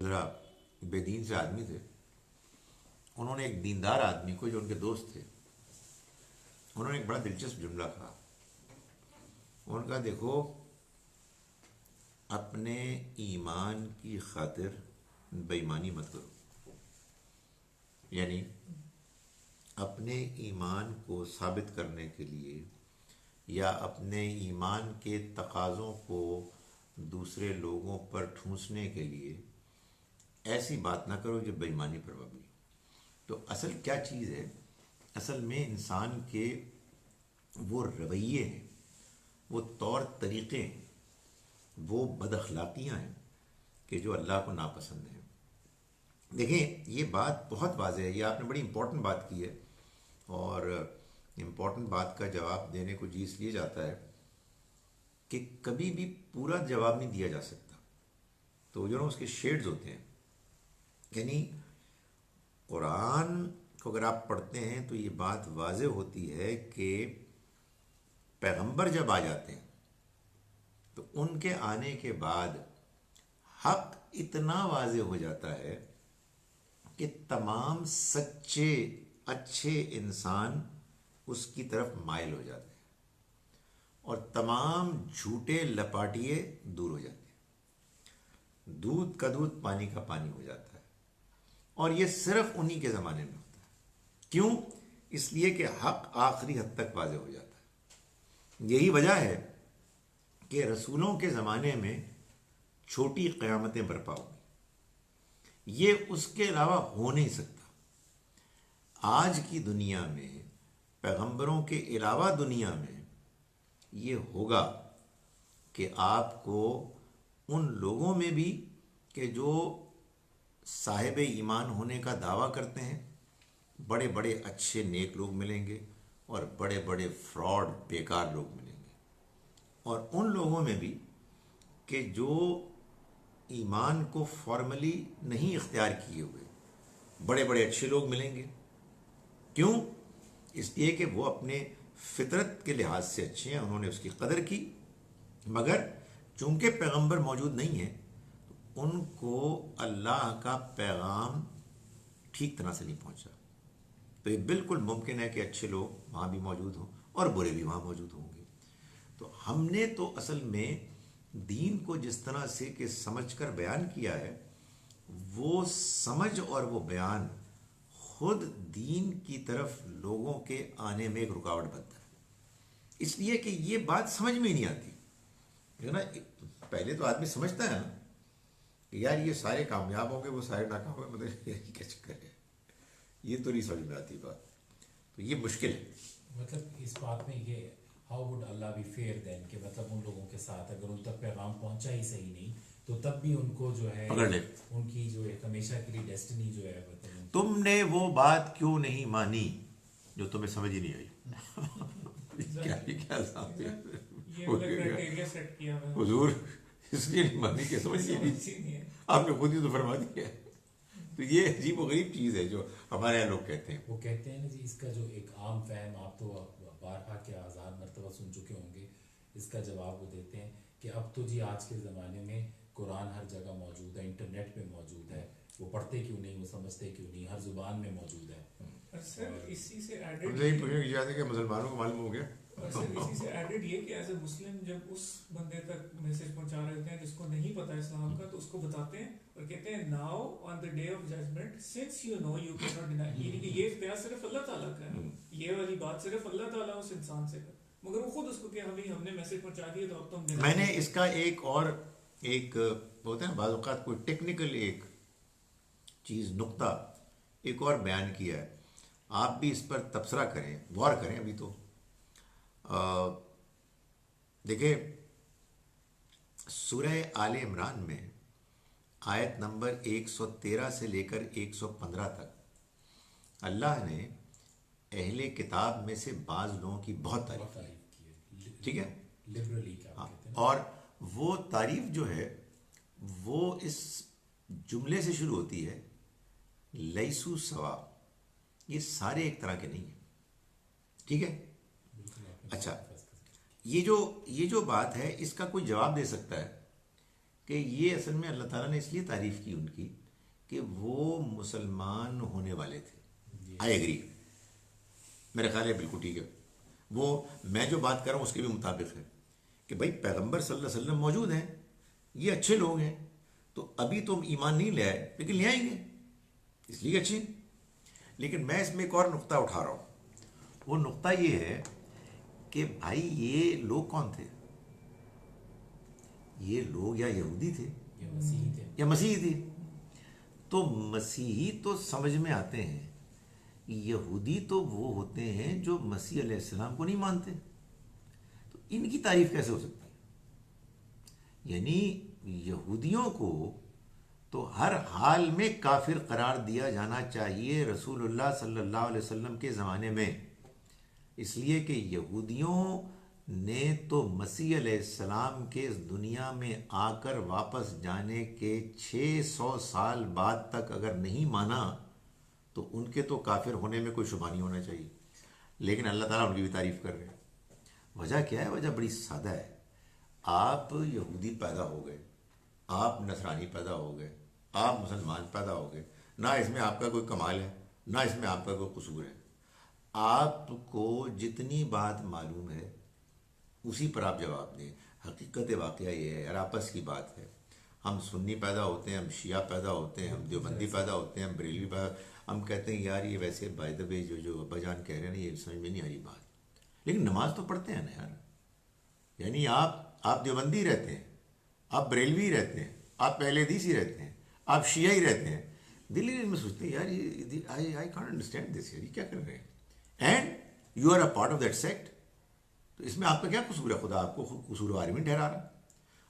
ذرا بے دین سے آدمی تھے. انہوں نے ایک دیندار آدمی کو جو ان کے دوست تھے انہوں نے ایک بڑا دلچسپ جملہ کہا. ان کا دیکھو اپنے ایمان کی خاطر بے ایمانی مت کرو. یعنی اپنے ایمان کو ثابت کرنے کے لیے یا اپنے ایمان کے تقاضوں کو دوسرے لوگوں پر ٹھونسنے کے لیے ایسی بات نہ کرو جو بے ایمانی پر مبنی ہو. تو اصل کیا چیز ہے؟ اصل میں انسان کے وہ رویے ہیں، وہ طور طریقے ہیں، وہ بد اخلاقیاں ہیں کہ جو اللہ کو ناپسند ہیں. دیکھیں یہ بات بہت واضح ہے، یہ آپ نے بڑی امپورٹنٹ بات کی ہے، اور امپورٹنٹ بات کا جواب دینے کو جی اس لیے جاتا ہے کہ کبھی بھی پورا جواب نہیں دیا جا سکتا. تو جو نا اس کے شیڈز ہوتے ہیں. یعنی قرآن کو اگر آپ پڑھتے ہیں تو یہ بات واضح ہوتی ہے کہ پیغمبر جب آ جاتے ہیں تو ان کے آنے کے بعد حق اتنا واضح ہو جاتا ہے کہ تمام سچے اچھے انسان اس کی طرف مائل ہو جاتے ہیں اور تمام جھوٹے لپاٹیے دور ہو جاتے ہیں. دودھ کا دودھ پانی کا پانی ہو جاتا ہے. اور یہ صرف انہی کے زمانے میں ہوتا ہے. کیوں؟ اس لیے کہ حق آخری حد تک واضح ہو جاتا ہے. یہی وجہ ہے کہ رسولوں کے زمانے میں چھوٹی قیامتیں برپا ہوئی. یہ اس کے علاوہ ہو نہیں سکتا. آج کی دنیا میں پیغمبروں کے علاوہ دنیا میں یہ ہوگا کہ آپ کو ان لوگوں میں بھی کہ جو صاحب ایمان ہونے کا دعویٰ کرتے ہیں بڑے بڑے اچھے نیک لوگ ملیں گے اور بڑے بڑے فراڈ بیکار لوگ ملیں گے. اور ان لوگوں میں بھی کہ جو ایمان کو فارملی نہیں اختیار کیے ہوئے بڑے بڑے اچھے لوگ ملیں گے. کیوں؟ اس لیے کہ وہ اپنے فطرت کے لحاظ سے اچھے ہیں، انہوں نے اس کی قدر کی. مگر چونکہ پیغمبر موجود نہیں ہیں تو ان کو اللہ کا پیغام ٹھیک طرح سے نہیں پہنچا. تو یہ بالکل ممکن ہے کہ اچھے لوگ وہاں بھی موجود ہوں اور برے بھی وہاں موجود ہوں گے. تو ہم نے تو اصل میں دین کو جس طرح سے کہ سمجھ کر بیان کیا ہے وہ سمجھ اور وہ بیان خود دین کی طرف لوگوں کے آنے میں ایک رکاوٹ بنتا ہے. اس لیے کہ یہ بات سمجھ میں ہی نہیں آتی ہے نا. پہلے تو آدمی سمجھتا ہے نا کہ یار یہ سارے کامیاب ہوں گے وہ سارے ناکام ہوں گے، مطلب یہ کیا چکر ہے، یہ تو نہیں سمجھ میں آتی بات. تو یہ مشکل ہے. مطلب اس بات میں یہ how would Allah be fair then کہ مطلب ان لوگوں کے ساتھ اگر ان تک پیغام پہنچا ہی صحیح نہیں تو تب بھی ان کو جو ہے پکڑ لے. ان کی جو ایک ہمیشہ کے لیے ڈیسٹنی جو ہے مطلب تم نے وہ بات کیوں نہیں مانی جو تمہیں سمجھ ہی نہیں آئی. کیا صاحب حضور اس لیے نہیں مانی کہ سمجھ ہی نہیں، آپ نے خود ہی تو فرما دیا. تو یہ عجیب و غریب چیز ہے جو ہمارے یہاں لوگ کہتے ہیں. وہ کہتے ہیں نا جی، اس کا جو ایک عام فہم آپ تو بارہا کے ہزار مرتبہ سن چکے ہوں گے، اس کا جواب وہ دیتے ہیں کہ اب تو جی آج کے زمانے میں قرآن ہر جگہ موجود ہے، انٹرنیٹ پہ موجود ہے، وہ پڑھتے کیوں نہیں، وہ سمجھتے کیوں نہیں، ہر زبان میں موجود ہے. سر اسی سے ایڈڈ کہ مسلمانوں کو معلوم ہو گیا. سر اسی سے ایڈڈ یہ کہ ایز اے مسلم جب اس بندے تک میسج پہنچا رہے ہوتے ہیں جس کو نہیں پتا اسلام کا تو اس کو بتاتے ہیں اور کہتے ہیں now on the day of judgment since you know you can not deny. یعنی کہ یہ اختیار صرف اللہ تعالیٰ کا ہے، یہ والی بات صرف اللہ تعالیٰ اس انسان سے کر، مگر وہ خود اس کو کہ ہم نے میسج پہنچا دیا تو اب تم. میں نے اس کا ایک اور ایک ہوتا ہے نا بعض اوقات کوئی ٹیکنیکل ایک چیز نقطہ ایک اور بیان کیا ہے. آپ بھی اس پر تبصرہ کریں، غور کریں. ابھی تو دیکھیں سورہ آل عمران میں آیت نمبر 113 سے لے کر 115 تک اللہ نے اہل کتاب میں سے بعض لوگوں کی بہت تعریف کی، ٹھیک ہے. لبرلی اور وہ تعریف جو ہے وہ اس جملے سے شروع ہوتی ہے لیسو سوا، یہ سارے ایک طرح کے نہیں ہیں، ٹھیک ہے. اچھا یہ جو بات ہے اس کا کوئی جواب دے سکتا ہے کہ یہ اصل میں اللہ تعالیٰ نے اس لیے تعریف کی ان کی کہ وہ مسلمان ہونے والے تھے. آئی ایگری، میرا خیال ہے بالکل ٹھیک ہے. وہ میں جو بات کر رہا ہوں اس کے بھی مطابق ہے کہ بھائی پیغمبر صلی اللہ علیہ وسلم موجود ہیں، یہ اچھے لوگ ہیں، تو ابھی تم ایمان نہیں لے آئے لیکن لے آئیں گے اس لیے اچھے. لیکن میں اس میں ایک اور نقطہ اٹھا رہا ہوں. وہ نقطہ یہ ہے کہ بھائی یہ لوگ کون تھے؟ یہ لوگ یا یہودی تھے یہ مسیحی تھے. یا مسیحی تھے. تو مسیحی تو سمجھ میں آتے ہیں، یہودی تو وہ ہوتے ہیں جو مسیح علیہ السلام کو نہیں مانتے. تو ان کی تعریف کیسے ہو سکتی ہے؟ یعنی یہودیوں کو تو ہر حال میں کافر قرار دیا جانا چاہیے رسول اللہ صلی اللہ علیہ وسلم کے زمانے میں، اس لیے کہ یہودیوں نے تو مسیح علیہ السلام کے اس دنیا میں آ کر واپس جانے کے 600 سال بعد تک اگر نہیں مانا تو ان کے تو کافر ہونے میں کوئی شبہ نہیں ہونا چاہیے. لیکن اللہ تعالیٰ ان کی بھی تعریف کر رہے ہیں. وجہ کیا ہے؟ وجہ بڑی سادہ ہے. آپ یہودی پیدا ہو گئے، آپ نصرانی پیدا ہو گئے، آپ مسلمان پیدا ہو گئے، نہ اس میں آپ کا کوئی کمال ہے نہ اس میں آپ کا کوئی قصور ہے. آپ کو جتنی بات معلوم ہے اسی پر آپ جواب دیں. حقیقت واقعہ یہ ہے یار، آپس کی بات ہے. ہم سنی پیدا ہوتے ہیں، ہم شیعہ پیدا ہوتے ہیں، ہم دیوبندی پیدا ہوتے ہیں، ہم بریلوی پیدا، ہم کہتے ہیں یار یہ ویسے بائی دا وے جو ابا جان کہہ رہے ہیں نا یہ سمجھ میں نہیں آ رہی بات. لیکن نماز تو پڑھتے ہیں نا یار. یعنی آپ دیوبندی رہتے ہیں، آپ بریلوی رہتے ہیں، آپ اہل حدیث ہی رہتے ہیں، آپ شیعہ ہی رہتے ہیں، دلی میں سوچتے ہیں یار یہ آئی کانٹ انڈرسٹینڈ دس، یہ کیا کر رہے ہیں، and you are a part of that sect. تو اس میں آپ کا کیا قصور ہے؟ خدا آپ کو قصوروار نہیں ٹھہرا رہا.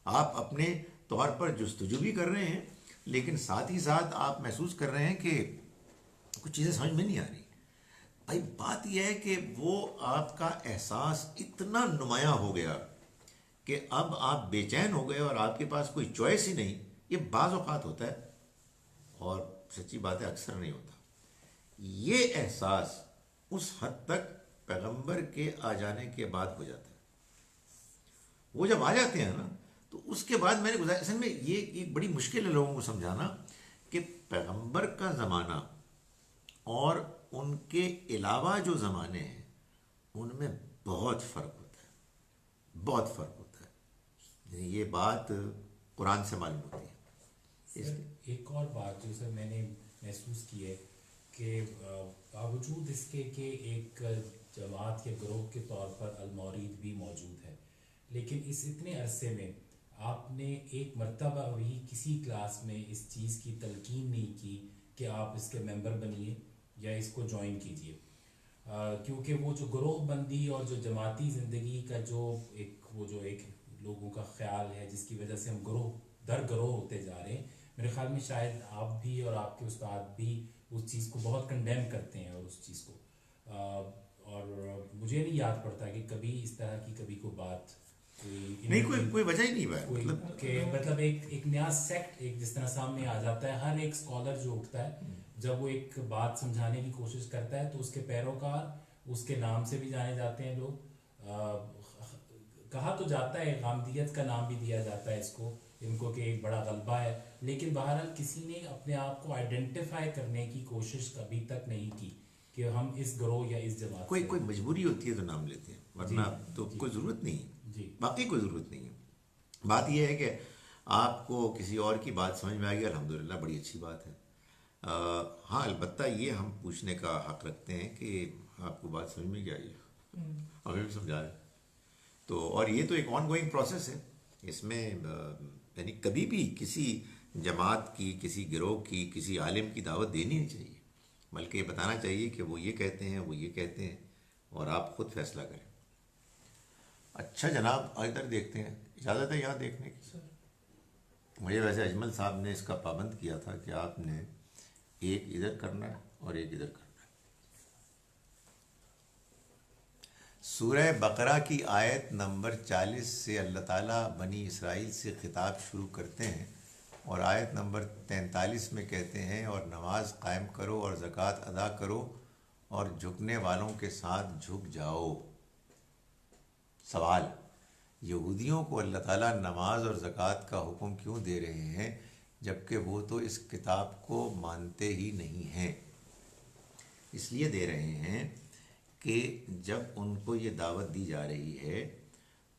آپ اپنے طور پر جستجو بھی کر رہے ہیں لیکن ساتھ ہی ساتھ آپ محسوس کر رہے ہیں کہ کچھ چیزیں سمجھ میں نہیں آ رہی. بھائی بات یہ ہے کہ وہ آپ کا احساس اتنا نمایاں ہو گیا کہ اب آپ بے چین ہو گئے اور آپ کے پاس کوئی چوائس ہی نہیں. یہ بعض اوقات ہوتا ہے اور سچی بات ہے اکثر نہیں ہوتا. یہ احساس اس حد تک پیغمبر کے آ جانے کے بعد ہو جاتا ہے. وہ جب آ جاتے ہیں نا تو اس کے بعد میں نے گزارا، اصل میں یہ ایک بڑی مشکل ہے لوگوں کو سمجھانا کہ پیغمبر کا زمانہ اور ان کے علاوہ جو زمانے ہیں ان میں بہت فرق ہوتا ہے، بہت فرق ہوتا ہے. یہ بات قرآن سے معلوم ہوتی ہے. سر ایک اور بات جو سر میں نے محسوس کی ہے کہ باوجود اس کے کہ ایک جماعت یا گروہ کے طور پر المورید بھی موجود ہے، لیکن اس اتنے عرصے میں آپ نے ایک مرتبہ بھی کسی کلاس میں اس چیز کی تلقین نہیں کی کہ آپ اس کے ممبر بنیے یا اس کو جوائن کیجیے. کیونکہ وہ جو گروہ بندی اور جو جماعتی زندگی کا جو ایک لوگوں کا خیال ہے جس کی وجہ سے ہم گروہ در گروہ ہوتے جا رہے ہیں، میرے خیال میں شاید آپ بھی اور آپ کے استاد بھی اس چیز کو بہت کنڈیم کرتے ہیں. اور اس چیز کو اور مجھے نہیں یاد پڑتا کہ کبھی اس طرح کی کبھی کوئی بات نہیں، کوئی وجہ ہی نہیں ہے. مطلب ایک نیا سیکٹ ایک جس طرح سامنے آ جاتا ہے. ہر ایک اسکالر جو اٹھتا ہے جب وہ ایک بات سمجھانے کی کوشش کرتا ہے تو اس کے پیروکار اس کے نام سے بھی جانے جاتے ہیں. لوگ کہا تو جاتا ہے، غامدیت کا نام بھی دیا جاتا ہے اس کو، ان کو کہ ایک بڑا غلبہ ہے، لیکن بہرحال کسی نے اپنے آپ کو آئیڈینٹیفائی کرنے کی کوشش کبھی تک نہیں کی کہ ہم اس گروہ یا اس جماعت کوئی مجبوری ہوتی ہے تو نام لیتے ہیں، ورنہ تو کوئی ضرورت نہیں ہے. باقی کوئی ضرورت نہیں ہے. بات یہ ہے کہ آپ کو کسی اور کی بات سمجھ میں آ گئی، الحمدللہ بڑی اچھی بات ہے. ہاں البتہ یہ ہم پوچھنے کا حق رکھتے ہیں کہ آپ کو بات سمجھ میں کیا آئی ہے، ہمیں بھی سمجھا رہے. تو اور یہ تو ایک آن گوئنگ پروسیس ہے. اس میں یعنی کبھی بھی کسی جماعت کی، کسی گروہ کی، کسی عالم کی دعوت دینی نہیں چاہیے، بلکہ یہ بتانا چاہیے کہ وہ یہ کہتے ہیں، وہ یہ کہتے ہیں، اور آپ خود فیصلہ کریں. اچھا جناب ادھر دیکھتے ہیں، اجازت ہے یہاں دیکھنے کی؟ مجھے ویسے اجمل صاحب نے اس کا پابند کیا تھا کہ آپ نے ایک ادھر کرنا ہے اور ایک ادھر کرنا ہے. سورہ بقرہ کی آیت نمبر 40 سے اللہ تعالیٰ بنی اسرائیل سے خطاب شروع کرتے ہیں اور آیت نمبر 43 میں کہتے ہیں اور نماز قائم کرو اور زکوٰۃ ادا کرو اور جھکنے والوں کے ساتھ جھک جاؤ. سوال، یہودیوں کو اللہ تعالیٰ نماز اور زکوٰۃ کا حکم کیوں دے رہے ہیں جبکہ وہ تو اس کتاب کو مانتے ہی نہیں ہیں؟ اس لیے دے رہے ہیں کہ جب ان کو یہ دعوت دی جا رہی ہے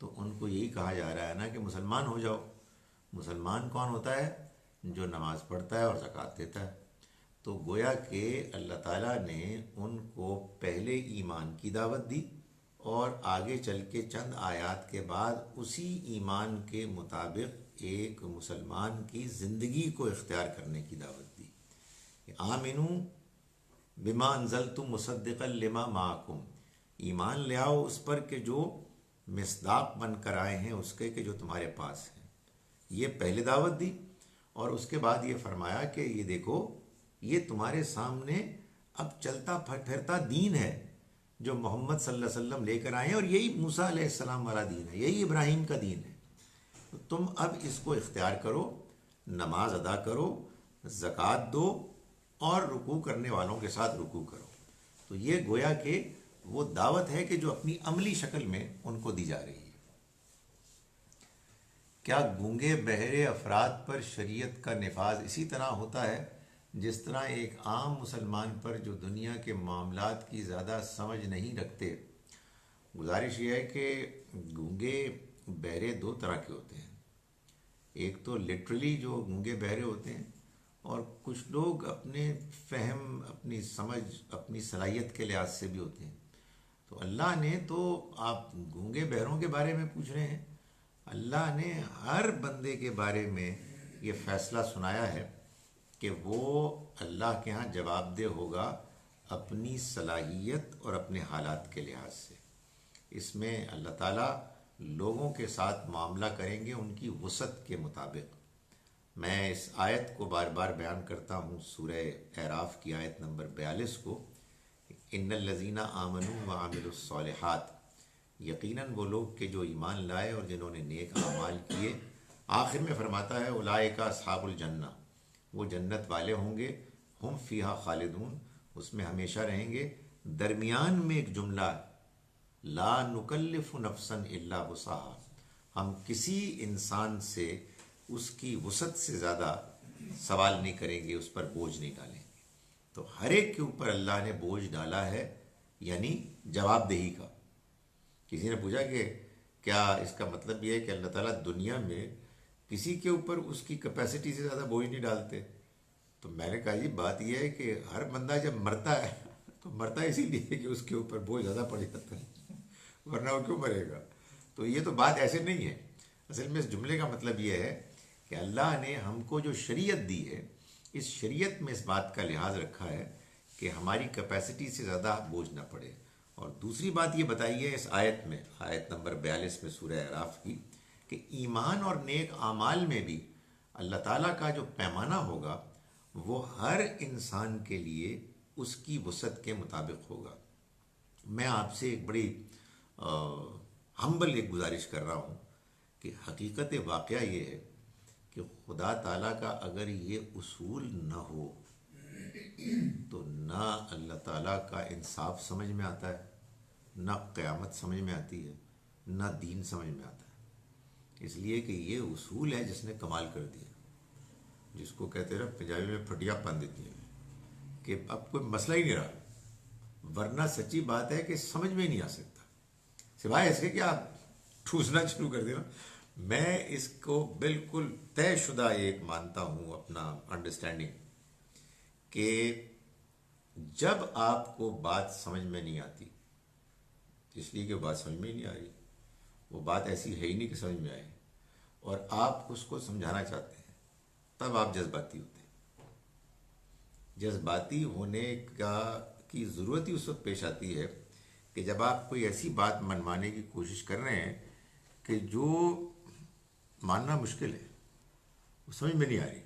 تو ان کو یہی کہا جا رہا ہے نا کہ مسلمان ہو جاؤ. مسلمان کون ہوتا ہے؟ جو نماز پڑھتا ہے اور زکوٰۃ دیتا ہے. تو گویا کہ اللہ تعالیٰ نے ان کو پہلے ایمان کی دعوت دی اور آگے چل کے چند آیات کے بعد اسی ایمان کے مطابق ایک مسلمان کی زندگی کو اختیار کرنے کی دعوت دی. آمنو بما انزلت مصدقا لما معکم، ایمان لے آؤ اس پر کہ جو مصداق بن کر آئے ہیں اس کے کہ جو تمہارے پاس ہیں. یہ پہلے دعوت دی اور اس کے بعد یہ فرمایا کہ یہ دیکھو یہ تمہارے سامنے اب چلتا پھرتا دین ہے جو محمد صلی اللہ علیہ وسلم لے کر آئے ہیں، اور یہی موسیٰ علیہ السلام والا دین ہے، یہی ابراہیم کا دین ہے. تو تم اب اس کو اختیار کرو، نماز ادا کرو، زکوٰۃ دو اور رکوع کرنے والوں کے ساتھ رکوع کرو. تو یہ گویا کہ وہ دعوت ہے کہ جو اپنی عملی شکل میں ان کو دی جا رہی ہے. کیا گونگے بہرے افراد پر شریعت کا نفاذ اسی طرح ہوتا ہے جس طرح ایک عام مسلمان پر جو دنیا کے معاملات کی زیادہ سمجھ نہیں رکھتے؟ گزارش یہ ہے کہ گونگے بہرے دو طرح کے ہوتے ہیں. ایک تو لٹرلی جو گونگے بہرے ہوتے ہیں، اور کچھ لوگ اپنے فہم، اپنی سمجھ، اپنی صلاحیت کے لحاظ سے بھی ہوتے ہیں. تو اللہ نے تو، آپ گونگے بہروں کے بارے میں پوچھ رہے ہیں، اللہ نے ہر بندے کے بارے میں یہ فیصلہ سنایا ہے کہ وہ اللہ کے ہاں جواب دہ ہوگا اپنی صلاحیت اور اپنے حالات کے لحاظ سے. اس میں اللہ تعالیٰ لوگوں کے ساتھ معاملہ کریں گے ان کی وسعت کے مطابق. میں اس آیت کو بار بار بیان کرتا ہوں، سورہ اعراف کی آیت نمبر 42 کو، ان الذین آمنوا وعملوا الصالحات، یقیناً وہ لوگ کہ جو ایمان لائے اور جنہوں نے نیک اعمال کیے. آخر میں فرماتا ہے اولئک اصحاب الجنہ، وہ جنت والے ہوں گے، ہم فیہا خالدون، اس میں ہمیشہ رہیں گے. درمیان میں ایک جملہ، لا نکلف نفسا الا وسعہا، ہم کسی انسان سے اس کی وسعت سے زیادہ سوال نہیں کریں گے، اس پر بوجھ نہیں ڈالیں گے. تو ہر ایک کے اوپر اللہ نے بوجھ ڈالا ہے، یعنی جواب دہی کا. کسی نے پوچھا کہ کیا اس کا مطلب یہ ہے کہ اللہ تعالیٰ دنیا میں کسی کے اوپر اس کی کیپیسٹی سے زیادہ بوجھ نہیں ڈالتے؟ تو میں نے کہا جی بات یہ ہے کہ ہر بندہ جب مرتا ہے تو مرتا اسی لیے کہ اس کے اوپر بوجھ زیادہ پڑ جاتا ہے، ورنہ وہ کیوں مرے گا؟ تو یہ تو بات ایسے نہیں ہے. اصل میں اس جملے کا مطلب یہ ہے کہ اللہ نے ہم کو جو شریعت دی ہے، اس شریعت میں اس بات کا لحاظ رکھا ہے کہ ہماری کیپیسٹی سے زیادہ بوجھ نہ پڑے. اور دوسری بات یہ بتائی ہے اس آیت میں، آیت نمبر 42 میں سورہ اعراف کی، کہ ایمان اور نیک اعمال میں بھی اللہ تعالیٰ کا جو پیمانہ ہوگا وہ ہر انسان کے لیے اس کی وسعت کے مطابق ہوگا. میں آپ سے ایک بڑی ہمبل ایک گزارش کر رہا ہوں کہ حقیقت واقعہ یہ ہے کہ خدا تعالیٰ کا اگر یہ اصول نہ ہو تو نہ اللہ تعالیٰ کا انصاف سمجھ میں آتا ہے، نہ قیامت سمجھ میں آتی ہے، نہ دین سمجھ میں آتا ہے. اس لیے کہ یہ اصول ہے جس نے کمال کر دیا، جس کو کہتے ہیں پنجابی میں پھٹیا پن دیتی ہے، کہ اب کوئی مسئلہ ہی نہیں رہا. ورنہ سچی بات ہے کہ سمجھ میں نہیں آ سکتا، سوائے اس کے کہ آپ ٹھوسنا شروع کر دینا. میں اس کو بالکل طے شدہ ایک مانتا ہوں اپنا انڈرسٹینڈنگ، کہ جب آپ کو بات سمجھ میں نہیں آتی، اس لیے کہ بات سمجھ میں ہی نہیں آ رہی، وہ بات ایسی ہے ہی نہیں کہ سمجھ میں آئے، اور آپ اس کو سمجھانا چاہتے ہیں، تب آپ جذباتی ہوتے ہیں. جذباتی ہونے کی ضرورت ہی اس وقت پیش آتی ہے کہ جب آپ کوئی ایسی بات منوانے کی کوشش کر رہے ہیں کہ جو ماننا مشکل ہے، وہ سمجھ میں نہیں آ رہی.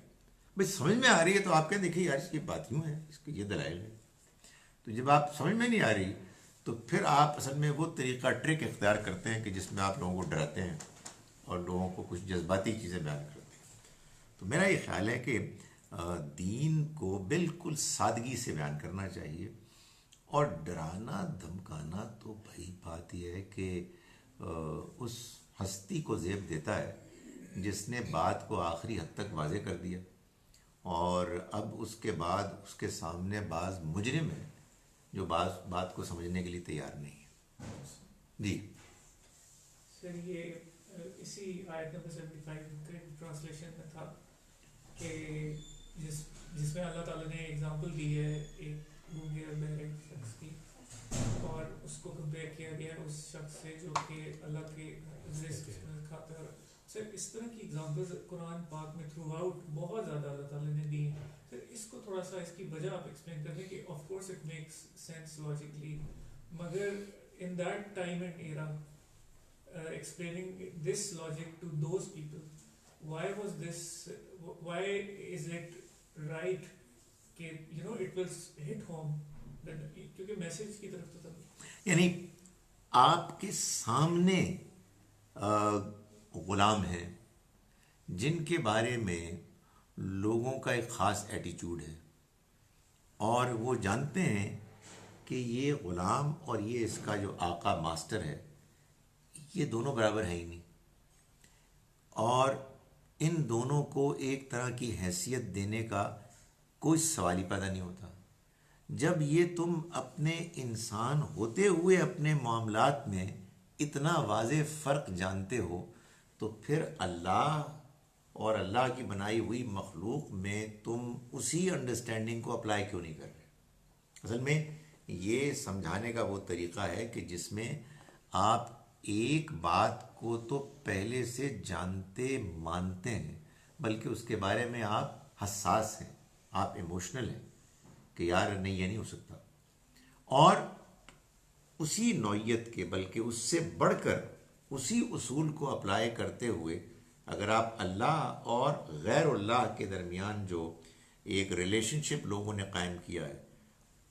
بھائی سمجھ میں آ رہی ہے تو آپ کہیں دیکھیے یار اس کی بات یوں ہے، اس کے یہ دلائل ہے. تو جب آپ سمجھ میں نہیں آ رہی تو پھر آپ اصل میں وہ طریقہ ٹرک اختیار کرتے ہیں کہ جس میں آپ لوگوں کو ڈراتے ہیں اور لوگوں کو کچھ جذباتی چیزیں بیان کرتے ہیں. تو میرا یہ خیال ہے کہ دین کو بالکل سادگی سے بیان کرنا چاہیے، اور ڈرانا دھمکانا تو بھائی بات یہ ہے کہ اس ہستی کو زیب دیتا ہے جس نے بات کو آخری حد تک واضح کر دیا، اور اب اس کے بعد اس کے سامنے بعض مجرم ہیں جو بات کو سمجھنے کے لیے تیار نہیں ہے۔ جی سر یہ اسی آیت نمبر 75 کے ٹرانسلیشن میں تھا کہ جس میں اللہ تعالیٰ نے اگزامپل دی ہے ایک گونگے اور بہرے شخص کی، اور اس کو کمپیئر کیا گیا اس شخص سے جو کہ اللہ کے رزق کھاتا ہے۔ سر اس طرح کی اگزامپلز قرآن پاک میں تھرو آؤٹ بہت زیادہ اللہ تعالیٰ نے دی ہیں۔ سر اس کو تھوڑا سا اس کی وجہ آپ ایکسپلین کر دیں کہ of course it makes sense logically, مگر in that time and era explaining this logic to those people, why is it right کہ it will hit home کیونکہ میسج کی طرف تو تھا۔ یعنی آپ کے سامنے غلام ہیں جن کے بارے میں لوگوں کا ایک خاص ایٹیچیوڈ ہے، اور وہ جانتے ہیں کہ یہ غلام اور یہ اس کا جو آقا ماسٹر ہے یہ دونوں برابر ہیں ہی نہیں، اور ان دونوں کو ایک طرح کی حیثیت دینے کا کوئی سوال ہی پیدا نہیں ہوتا۔ جب یہ تم اپنے انسان ہوتے ہوئے اپنے معاملات میں اتنا واضح فرق جانتے ہو تو پھر اللہ اور اللہ کی بنائی ہوئی مخلوق میں تم اسی انڈرسٹینڈنگ کو اپلائی کیوں نہیں کر رہے؟ اصل میں یہ سمجھانے کا وہ طریقہ ہے کہ جس میں آپ ایک بات کو تو پہلے سے جانتے مانتے ہیں، بلکہ اس کے بارے میں آپ حساس ہیں، آپ ایموشنل ہیں کہ یار نہیں یہ نہیں ہو سکتا، اور اسی نوعیت کے بلکہ اس سے بڑھ کر اسی اصول کو اپلائی کرتے ہوئے اگر آپ اللہ اور غیر اللہ کے درمیان جو ایک ریلیشن شپ لوگوں نے قائم کیا ہے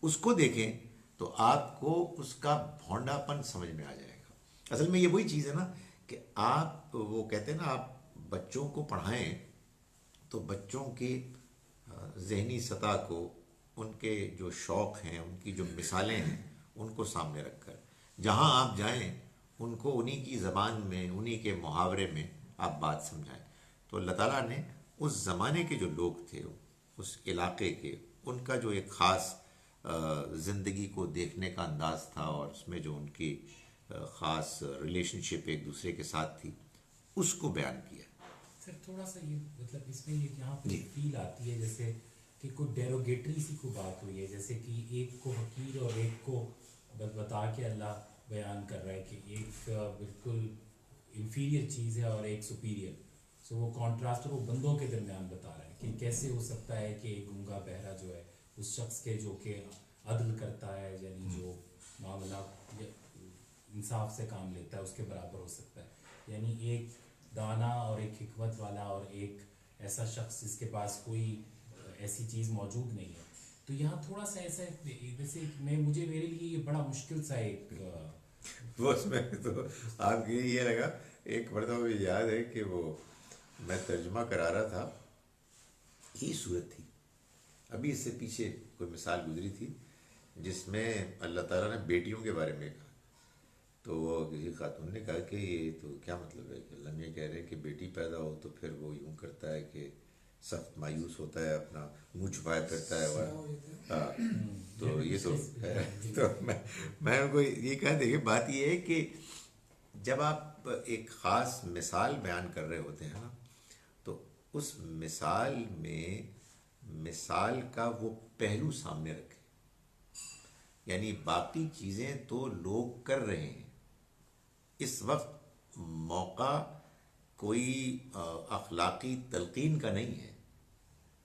اس کو دیکھیں تو آپ کو اس کا بھونڈا پن سمجھ میں آ جائے گا۔ اصل میں یہ وہی چیز ہے نا کہ آپ وہ کہتے ہیں نا آپ بچوں کو پڑھائیں تو بچوں کی ذہنی سطح کو، ان کے جو شوق ہیں، ان کی جو مثالیں ہیں، ان کو سامنے رکھ کر جہاں آپ جائیں ان کو انہی کی زبان میں، انہی کے محاورے میں آپ بات سمجھائیں۔ تو اللہ تعالیٰ نے اس زمانے کے جو لوگ تھے، اس علاقے کے، ان کا جو ایک خاص زندگی کو دیکھنے کا انداز تھا، اور اس میں جو ان کی خاص ریلیشن شپ ایک دوسرے کے ساتھ تھی، اس کو بیان کیا۔ سر تھوڑا سا یہ مطلب اس میں یہ یہاں پہ فیل آتی ہے جیسے کہ کوئی ڈیروگیٹری سی کوئی بات ہوئی ہے، جیسے کہ ایک کو حقیر اور ایک کو بتا کے اللہ بیان کر رہا ہے کہ ایک بالکل انفیریئر چیز ہے اور ایک سپیریئر، سو وہ کانٹراسٹ وہ بندوں کے درمیان بتا رہا ہے کہ کیسے ہو سکتا ہے کہ ایک گونگا بہرا جو ہے اس شخص کے جو کہ عدل کرتا ہے، یعنی جو معاملہ انصاف سے کام لیتا ہے، اس کے برابر ہو سکتا ہے، یعنی ایک دانا اور ایک حکمت والا اور ایک ایسا شخص جس کے پاس کوئی ایسی چیز موجود نہیں ہے۔ تو یہاں تھوڑا سا ایسا ویسے میرے لیے یہ بڑا مشکل سا ایک بس میں تو آپ کی یہ لگا ایک مرتبہ مجھے یاد ہے کہ وہ میں ترجمہ کرا رہا تھا، یہی صورت تھی، ابھی اس سے پیچھے کوئی مثال گزری تھی جس میں اللہ تعالیٰ نے بیٹیوں کے بارے میں کہا، تو وہ کسی خاتون نے کہا کہ یہ تو کیا مطلب ہے کہ اللہ یہ کہہ رہے ہیں کہ بیٹی پیدا ہو تو پھر وہ یوں کرتا ہے کہ سخت مایوس ہوتا ہے، اپنا منہ چھپایا کرتا ہے، ہاں تو یہ تو میں ان کو یہ کہا، دیکھیے بات یہ ہے کہ جب آپ ایک خاص مثال بیان کر رہے ہوتے ہیں نا تو اس مثال میں مثال کا وہ پہلو سامنے رکھیں، یعنی باقی چیزیں تو لوگ کر رہے ہیں، اس وقت موقع کوئی اخلاقی تلقین کا نہیں ہے،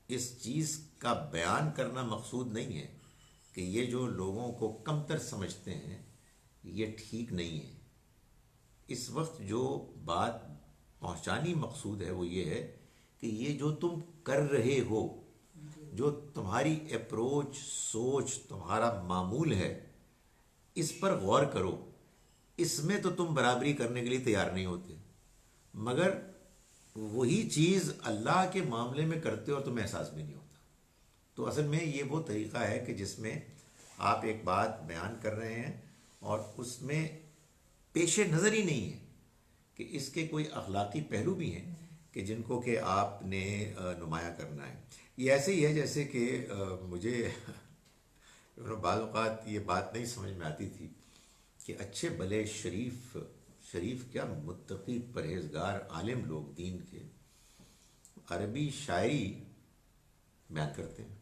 اس چیز کا بیان کرنا مقصود نہیں ہے کہ یہ جو لوگوں کو کمتر سمجھتے ہیں یہ ٹھیک نہیں ہے۔ اس وقت جو بات پہنچانی مقصود ہے وہ یہ ہے کہ یہ جو تم کر رہے ہو، جو تمہاری اپروچ، سوچ، تمہارا معمول ہے، اس پر غور کرو۔ اس میں تو تم برابری کرنے کے لیے تیار نہیں ہوتے، مگر وہی چیز اللہ کے معاملے میں کرتے ہو اور تمہیں احساس بھی نہیں ہوتا۔ تو اصل میں یہ وہ طریقہ ہے کہ جس میں آپ ایک بات بیان کر رہے ہیں اور اس میں پیش نظر ہی نہیں ہے کہ اس کے کوئی اخلاقی پہلو بھی ہیں کہ جن کو کہ آپ نے نمایاں کرنا ہے. یہ ایسے ہی ہے جیسے کہ مجھے بعض اوقات یہ بات نہیں سمجھ میں آتی تھی کہ اچھے بھلے شریف کیا متقی پرہیزگار عالم لوگ دین کے عربی شاعری بیان کرتے ہیں،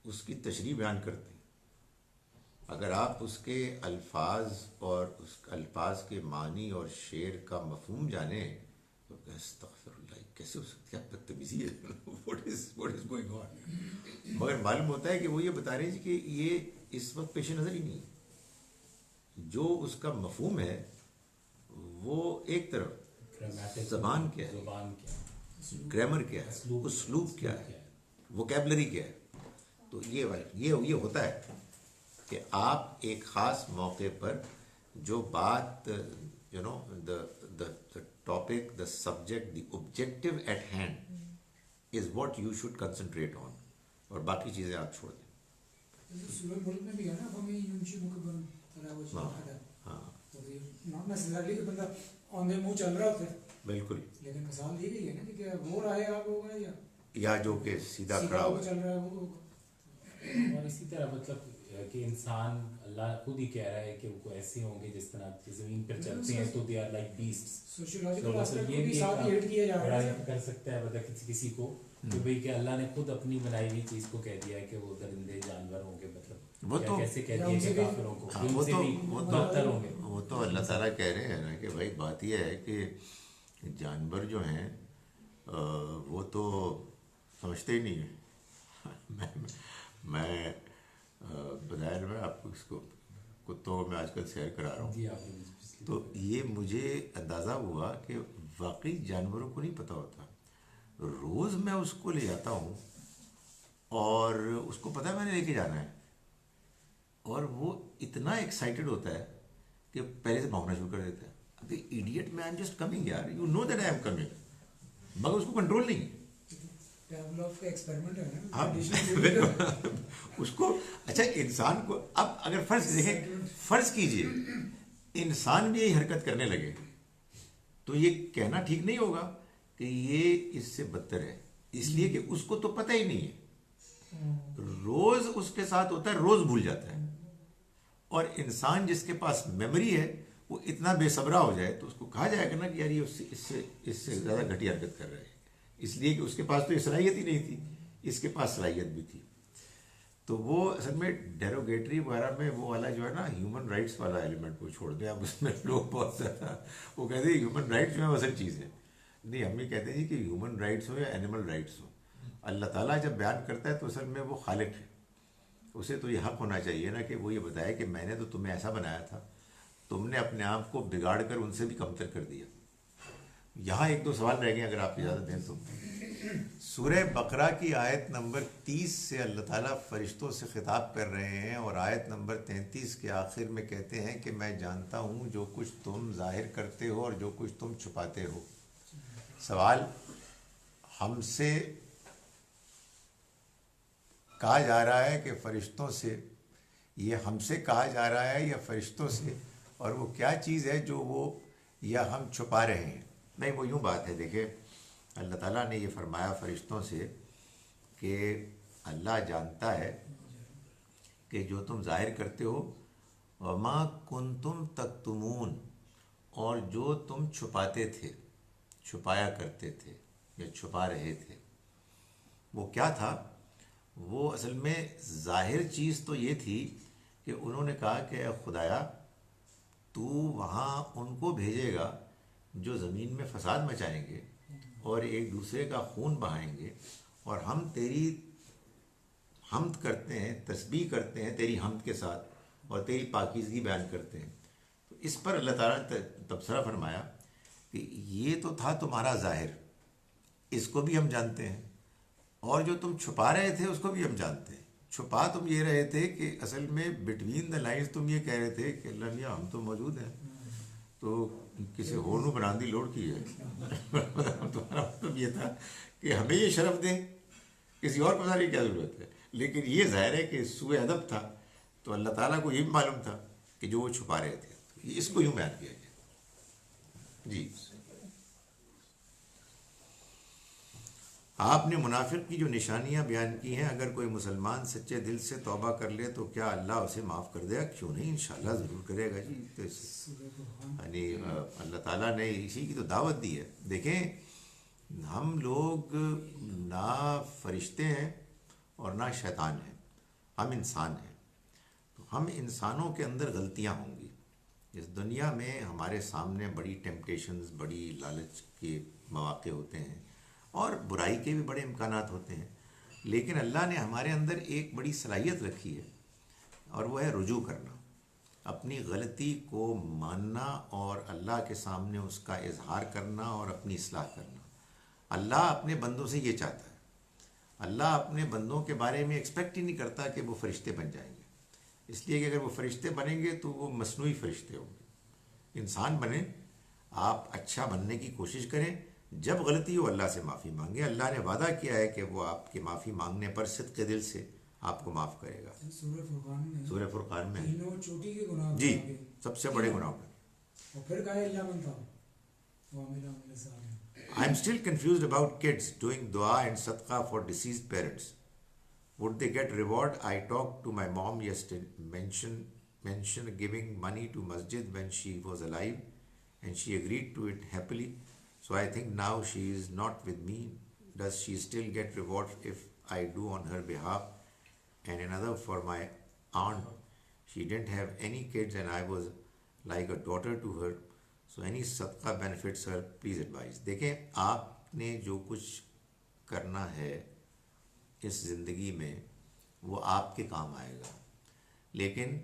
اس کی تشریح بیان کرتے ہیں. اگر آپ اس کے الفاظ اور اس الفاظ کے معنی اور شعر کا مفہوم جانیں تو استغفر اللہ، کیسے ہو سکتی ہے بدتمیزی ہے. what is going on. مگر معلوم ہوتا ہے کہ وہ یہ بتا رہے ہیں کہ یہ اس وقت پیش نظر ہی نہیں ہے. جو اس کا مفہوم ہے وہ ایک طرف زبان کیا ہے، گرامر کیا ہے، اسلوب کیا ہے، ووکیبلری کیا ہے. تو یہ ہوتا ہے کہ آپ ایک خاص موقع پر جو بات the topic, the subject, the objective at hand is what you should concentrate on, اور باقی چیزیں آپ چھوڑ دیں. سورہ ملک میں بھی ہے نا ہمیں یونشی مکبن تلاوت شاہدہ. ہاں ناٹ نیسیسرلی کہ بندہ آن دے منہ چل رہا ہوتا ہے بالکل، لیکن مثال دی گئی ہے نا کہ کیا وہ راہ آپ ہوگا یا جو کہ سیدھا کھڑا ہوا چل رہا ہے وہ ہوگا. اور اسی طرح مطلب کہ انسان اللہ خود ہی کہہ رہا ہے کہ وہ ایسے ہوں گے جس طرح زمین پر چلتے ہیں تو they are like beasts. Sociological aspect کو بھی ساتھ ایڈ کیا جا رہا ہے. کر سکتا ہے مطلب کسی کو کہ بھئی کہ اللہ نے خود اپنی بنائی ہوئی چیز کو کہہ دیا ہے کہ وہ درندے جانور ہوں گے. مطلب وہ تو کیسے کہہ دیا کہ کافروں کو ان سے بھی بدتر ہوں گے. وہ تو اللہ تعالیٰ کہہ رہے ہیں نا کہ بھائی بات یہ ہے کہ جانور جو ہیں وہ تو سمجھتے ہی نہیں ہیں. میں بظاہر میں آپ کو اس کو کتوں میں آج کل سیر کرا رہا ہوں تو یہ مجھے اندازہ ہوا کہ واقعی جانوروں کو نہیں پتہ ہوتا. روز میں اس کو لے جاتا ہوں اور اس کو پتہ ہے میں نے لے کے جانا ہے، اور وہ اتنا ایکسائٹیڈ ہوتا ہے کہ پہلے سے بھونکنا شروع کر دیتا ہے. ابھی ایڈیٹ میں آئی ایم جسٹ کمنگ یار، you know that I am coming, مگر اس کو کنٹرول نہیں ہے. اس کو اچھا انسان کو اب اگر فرض کیجئے انسان بھی یہی حرکت کرنے لگے تو یہ کہنا ٹھیک نہیں ہوگا کہ یہ اس سے بدتر ہے، اس لیے کہ اس کو تو پتہ ہی نہیں ہے. روز اس کے ساتھ ہوتا ہے، روز بھول جاتا ہے. اور انسان جس کے پاس میموری ہے وہ اتنا بے صبرا ہو جائے تو اس کو کہا جائے گا نا کہ یار یہ اس سے زیادہ گھٹیا حرکت کر رہے ہیں، اس لیے کہ اس کے پاس تو یہ صلاحیت ہی نہیں تھی، اس کے پاس صلاحیت بھی تھی. تو وہ اصل میں ڈیروگیٹری وغیرہ میں وہ والا جو ہے نا ہیومن رائٹس والا ایلیمنٹ کو چھوڑ دیں آپ. اس میں لوگ بہت زیادہ وہ کہتے ہیں ہیومن رائٹس جو ہے اصل چیز ہے. نہیں، ہم یہ کہتے ہیں کہ ہیومن رائٹس ہو یا اینیمل رائٹس ہو، اللہ تعالیٰ جب بیان کرتا ہے تو اصل میں وہ خالق ہے. اسے تو یہ حق ہونا چاہیے نا کہ وہ یہ بتائے کہ میں نے تو تمہیں ایسا بنایا تھا، تم نے اپنے آپ کو بگاڑ کر ان سے بھی کمتر کر دیا. یہاں ایک دو سوال رہ گئے اگر آپ اجازت دیں تو. سورہ بقرہ کی آیت نمبر 30 سے اللہ تعالیٰ فرشتوں سے خطاب کر رہے ہیں اور آیت نمبر 33 کے آخر میں کہتے ہیں کہ میں جانتا ہوں جو کچھ تم ظاہر کرتے ہو اور جو کچھ تم چھپاتے ہو. سوال ہم سے کہا جا رہا ہے کہ فرشتوں سے، یہ ہم سے کہا جا رہا ہے یا فرشتوں سے، اور وہ کیا چیز ہے جو وہ یا ہم چھپا رہے ہیں؟ نہیں، وہ یوں بات ہے، دیکھیں اللہ تعالیٰ نے یہ فرمایا فرشتوں سے کہ اللہ جانتا ہے کہ جو تم ظاہر کرتے ہو، وما کنتم تکتمون، اور جو تم چھپاتے تھے، چھپایا کرتے تھے یا چھپا رہے تھے. وہ کیا تھا؟ وہ اصل میں ظاہر چیز تو یہ تھی کہ انہوں نے کہا کہ اے خدایا تو وہاں ان کو بھیجے گا جو زمین میں فساد مچائیں گے اور ایک دوسرے کا خون بہائیں گے، اور ہم تیری حمد کرتے ہیں، تسبیح کرتے ہیں تیری حمد کے ساتھ اور تیری پاکیزگی بیان کرتے ہیں. تو اس پر اللہ تعالیٰ نے تبصرہ فرمایا کہ یہ تو تھا تمہارا ظاہر، اس کو بھی ہم جانتے ہیں، اور جو تم چھپا رہے تھے اس کو بھی ہم جانتے ہیں. چھپا تم یہ رہے تھے کہ اصل میں بٹوین دا لائنز تم یہ کہہ رہے تھے کہ اللہ میاں ہم تو موجود ہیں، تو کسی اور نو برآمدی لوڈ کی ہے. تمہارا مطلب یہ تھا کہ ہمیں یہ شرف دیں، کسی اور کو بتانے کی کیا ضرورت ہے. لیکن یہ ظاہر ہے کہ سوء ادب تھا، تو اللہ تعالیٰ کو یہ بھی معلوم تھا کہ جو وہ چھپا رہے تھے. اس کو یوں بیان کیا گیا. جی آپ نے منافق کی جو نشانیاں بیان کی ہیں، اگر کوئی مسلمان سچے دل سے توبہ کر لے تو کیا اللہ اسے معاف کر دے گا؟ کیوں نہیں، انشاءاللہ ضرور کرے گا جی. تو یعنی اللہ تعالیٰ نے اسی کی تو دعوت دی ہے. دیکھیں ہم لوگ نہ فرشتے ہیں اور نہ شیطان ہیں، ہم انسان ہیں. تو ہم انسانوں کے اندر غلطیاں ہوں گی. اس دنیا میں ہمارے سامنے بڑی ٹیمپٹیشنز، بڑی لالچ کے مواقع ہوتے ہیں اور برائی کے بھی بڑے امکانات ہوتے ہیں، لیکن اللہ نے ہمارے اندر ایک بڑی صلاحیت رکھی ہے اور وہ ہے رجوع کرنا، اپنی غلطی کو ماننا اور اللہ کے سامنے اس کا اظہار کرنا اور اپنی اصلاح کرنا. اللہ اپنے بندوں سے یہ چاہتا ہے. اللہ اپنے بندوں کے بارے میں ایکسپیکٹ ہی نہیں کرتا کہ وہ فرشتے بن جائیں گے، اس لیے کہ اگر وہ فرشتے بنیں گے تو وہ مصنوعی فرشتے ہوں گے. انسان بنیں، آپ اچھا بننے کی کوشش کریں، جب غلطی ہو اللہ سے معافی مانگیں. اللہ نے وعدہ کیا ہے کہ وہ آپ کے معافی مانگنے پر صدق دل سے آپ کو معاف کرے گا. سورہ فرقان میں تینوں چوٹی کے گناہ جی سب سے بڑے گناہوں میں. اور پھر کہا اللہ منتا I am still confused about kids doing dua and sadaqah for deceased parents. Would they get reward? I talked to my mom yesterday, mentioned giving money to masjid when she was alive, and she agreed to it happily. So I think now she is not with me. Does she still get reward if I do on her behalf? And another for my aunt. She didn't have any kids and I was like a daughter to her. So any صدقہ benefits her, please advise. دیکھیں آپ نے جو کچھ کرنا ہے اس زندگی میں وہ آپ کے کام آئے گا، لیکن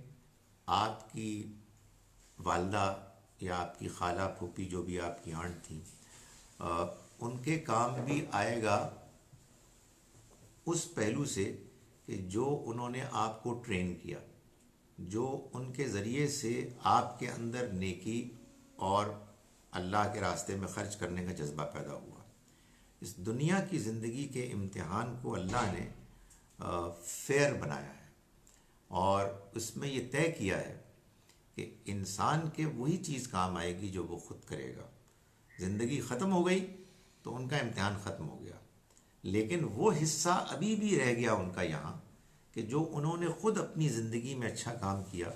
آپ کی والدہ یا آپ کی خالہ پھوپھی جو بھی آپ کی آنٹ تھیں ان کے کام بھی آئے گا اس پہلو سے کہ جو انہوں نے آپ کو ٹرین کیا، جو ان کے ذریعے سے آپ کے اندر نیکی اور اللہ کے راستے میں خرچ کرنے کا جذبہ پیدا ہوا. اس دنیا کی زندگی کے امتحان کو اللہ نے فیئر بنایا ہے اور اس میں یہ طے کیا ہے کہ انسان کے وہی چیز کام آئے گی جو وہ خود کرے گا. زندگی ختم ہو گئی تو ان کا امتحان ختم ہو گیا، لیکن وہ حصہ ابھی بھی رہ گیا ان کا یہاں کہ جو انہوں نے خود اپنی زندگی میں اچھا کام کیا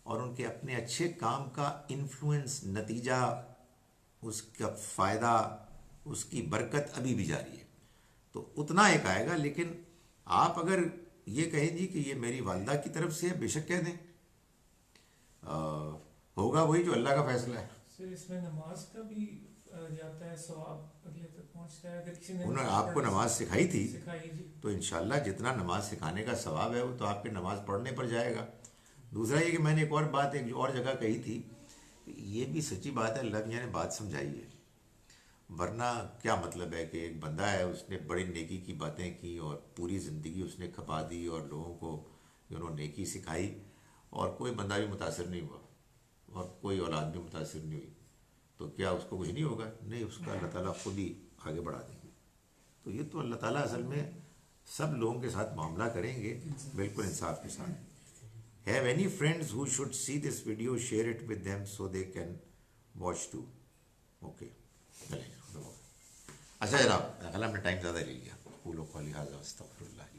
اور ان کے اپنے اچھے کام کا انفلوئنس، نتیجہ، اس کا فائدہ، اس کی برکت ابھی بھی جاری ہے. تو اتنا ایک آئے گا. لیکن آپ اگر یہ کہیں جی کہ یہ میری والدہ کی طرف سے ہے، بے شک کہہ دیں، ہوگا وہی جو اللہ کا فیصلہ ہے. سر اس میں نماز کا بھی جاتا ہے، ثواب اگلے تک پہنچتا ہے. اگر کسی نے انہوں نے آپ کو نماز سکھائی تھی جی، تو انشاءاللہ جتنا نماز سکھانے کا ثواب ہے وہ تو آپ کے نماز پڑھنے پر جائے گا. دوسرا یہ کہ میں نے ایک اور بات ایک اور جگہ کہی تھی، یہ بھی سچی بات ہے، اللہ میاں نے بات سمجھائی ہے. ورنہ کیا مطلب ہے کہ ایک بندہ ہے، اس نے بڑی نیکی کی باتیں کی اور پوری زندگی اس نے کھپا دی اور لوگوں کو انہوں نے نیکی سکھائی اور کوئی بندہ بھی متاثر نہیں ہوا اور کوئی اولاد بھی متاثر نہیں ہوئی، تو کیا اس کو کچھ نہیں ہوگا؟ نہیں، اس کا اللہ تعالیٰ خود ہی آگے بڑھا دیں گے. تو یہ تو اللہ تعالیٰ اصل میں سب لوگوں کے ساتھ معاملہ کریں گے بالکل انصاف کے ساتھ. Have any friends who should see this video, share it with them so they can watch too. Okay. اچھا جناب، ہم نے ٹائم زیادہ لے لیا. قولوا قولی ھذا واستغفر اللہ.